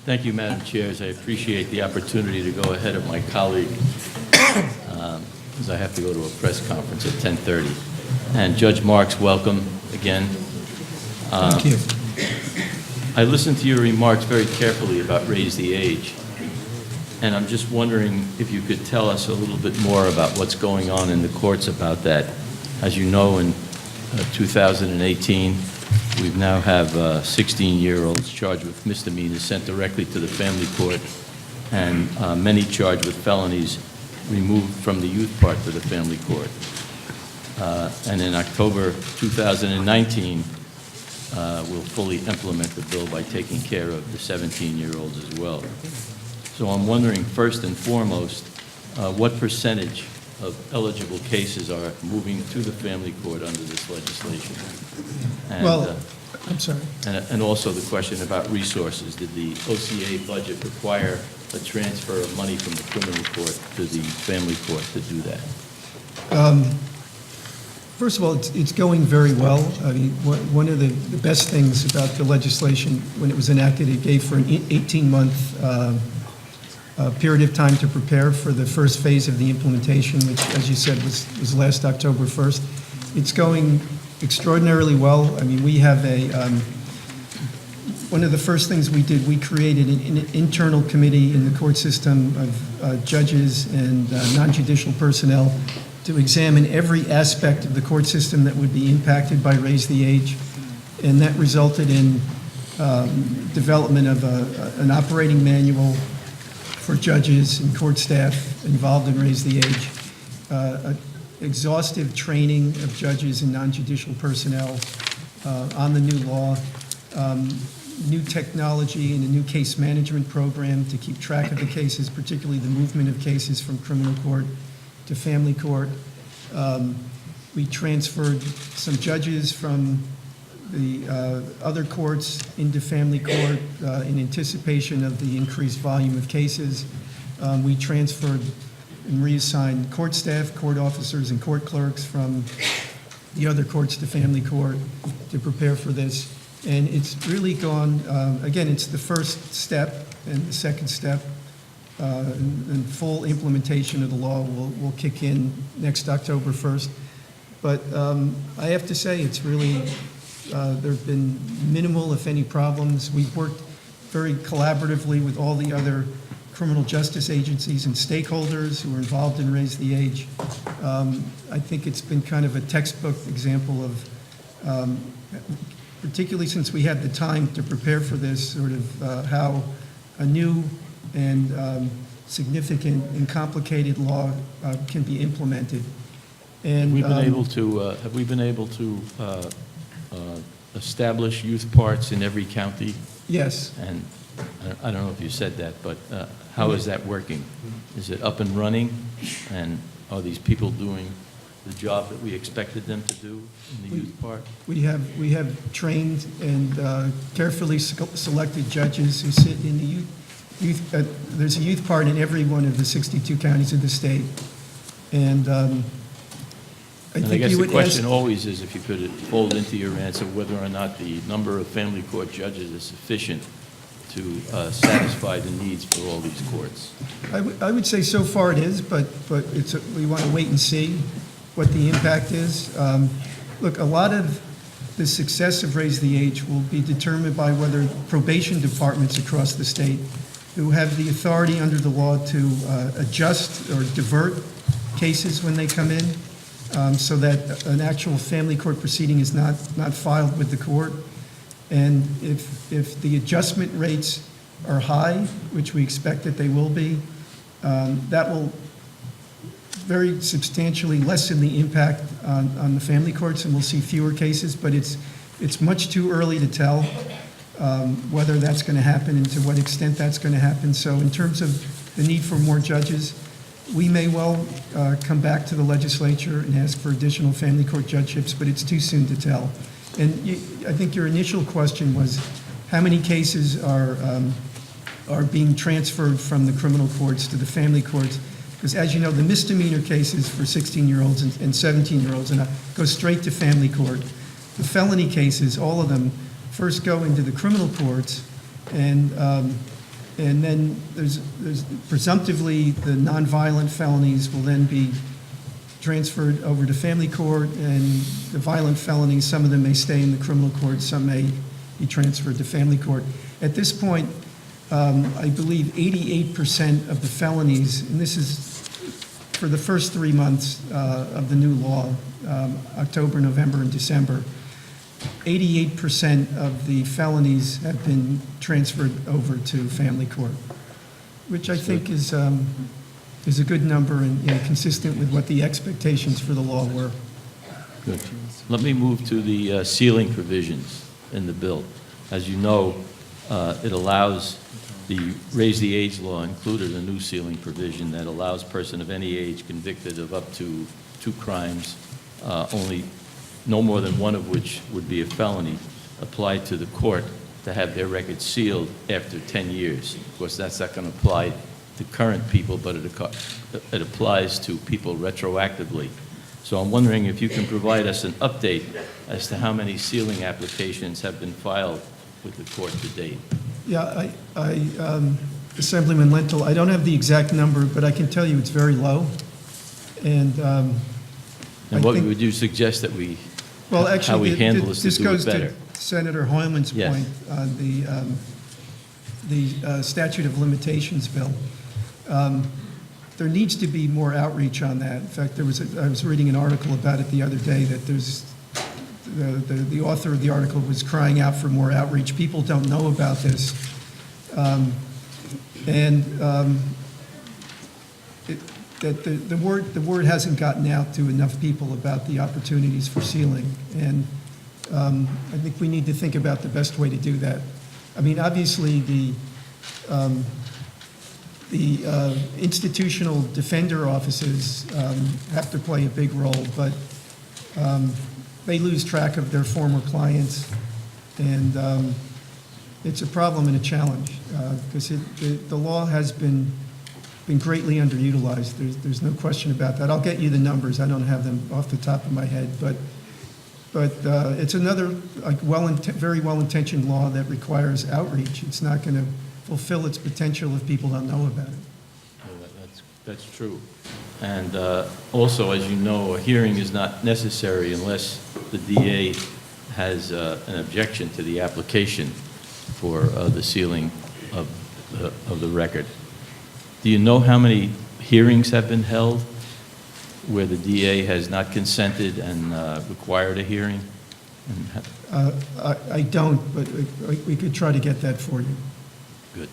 Thank you, Madam Chairs. I appreciate the opportunity to go ahead of my colleague because I have to go to a press conference at 10:30. And Judge Marks, welcome again. Thank you. I listened to your remarks very carefully about raise the age, and I'm just wondering if you could tell us a little bit more about what's going on in the courts about that. As you know, in 2018, we now have 16-year-olds charged with misdemeanors sent directly to the family court, and many charged with felonies removed from the youth part to the family court. And in October 2019, we'll fully implement the bill by taking care of the 17-year-olds as well. So I'm wondering, first and foremost, what percentage of eligible cases are moving to the family court under this legislation? And, Well, I'm sorry. and also the question about resources. Did the OCA budget require a transfer of money from the criminal court to the family court to do that? First of all, it's going very well. I mean, one of the best things about the legislation, when it was enacted, it gave for an 18-month period of time to prepare for the first phase of the implementation, which, as you said, was last October 1st. It's going extraordinarily well. I mean, we have one of the first things we did, we created an internal committee in the court system of judges and non-judicial personnel to examine every aspect of the court system that would be impacted by Raise the Age. And that resulted in development of an operating manual for judges and court staff involved in Raise the Age, exhaustive training of judges and non-judicial personnel on the new law, new technology and a new case management program to keep track of the cases, particularly the movement of cases from criminal court to family court. We transferred some judges from the other courts into family court in anticipation of the increased volume of cases. We transferred and reassigned court staff, court officers, and court clerks from the other courts to family court to prepare for this. And it's really gone, again, it's the first step, and the second step and full implementation of the law will kick in next October 1st. But I have to say, it's really, there have been minimal, if any, problems. We've worked very collaboratively with all the other criminal justice agencies and stakeholders who are involved in Raise the Age. I think it's been kind of a textbook example of, particularly since we had the time to prepare for this, sort of how a new and significant and complicated law can be implemented. And Have we been able to establish youth parts in every county? Yes. And I don't know if you said that, but how is that working? Is it up and running? And are these people doing the job that we expected them to do in the youth part? We have trained and carefully selected judges who sit in the youth. There's a youth part in every one of the 62 counties of the state, and I guess the question always is, if you could fold into your answer, whether or not the number of family court judges is sufficient to satisfy the needs for all these courts. I would say so far it is, but we want to wait and see what the impact is. Look, a lot of the success of Raise the Age will be determined by whether probation departments across the state, who have the authority under the law to adjust or divert cases when they come in, so that an actual family court proceeding is not filed with the court. And if the adjustment rates are high, which we expect that they will be, that will very substantially lessen the impact on the family courts, and we'll see fewer cases. But it's much too early to tell whether that's going to happen and to what extent that's going to happen. So in terms of the need for more judges, we may well come back to the legislature and ask for additional family court judgeships, but it's too soon to tell. And I think your initial question was, how many cases are being transferred from the criminal courts to the family courts? Because as you know, the misdemeanor cases for 16-year-olds and 17-year-olds go straight to family court. The felony cases, all of them, first go into the criminal courts, and And then there's presumptively, the nonviolent felonies will then be transferred over to family court, and the violent felonies, some of them may stay in the criminal court, some may be transferred to family court. At this point, I believe 88% of the felonies, and this is for the first 3 months of the new law, October, November, and December, 88% of the felonies have been transferred over to family court, which I think is a good number and consistent with what the expectations for the law were. Good. Let me move to the sealing provisions in the bill. As you know, it allows the raise the age law included a new sealing provision that allows person of any age convicted of up to 2 crimes, only no more than one of which would be a felony, applied to the court to have their record sealed after 10 years. Of course, that's not going to apply to current people, but it applies to people retroactively. So I'm wondering if you can provide us an update as to how many sealing applications have been filed with the court to date. Yeah, Assemblyman Lentol, I don't have the exact number, but I can tell you it's very low. And what would you suggest that we, well, how actually, we handle this to do it better? This goes to Senator Hoyland's Yes. point on the statute of limitations bill. There needs to be more outreach on that. In fact, I was reading an article about it the other day that there's the author of the article was crying out for more outreach. People don't know about this. That the word hasn't gotten out to enough people about the opportunities for sealing. And I think we need to think about the best way to do that. I mean, obviously, the institutional defender offices have to play a big role, but they lose track of their former clients, and it's a problem and a challenge because the law has been greatly underutilized. There's no question about that. I'll get you the numbers. I don't have them off the top of my head, but it's another very well-intentioned law that requires outreach. It's not going to fulfill its potential if people don't know about it. That's true. And also, as you know, a hearing is not necessary unless the DA has an objection to the application for the sealing of the record. Do you know how many hearings have been held where the DA has not consented and required a hearing? I don't, but we could try to get that for you. Good.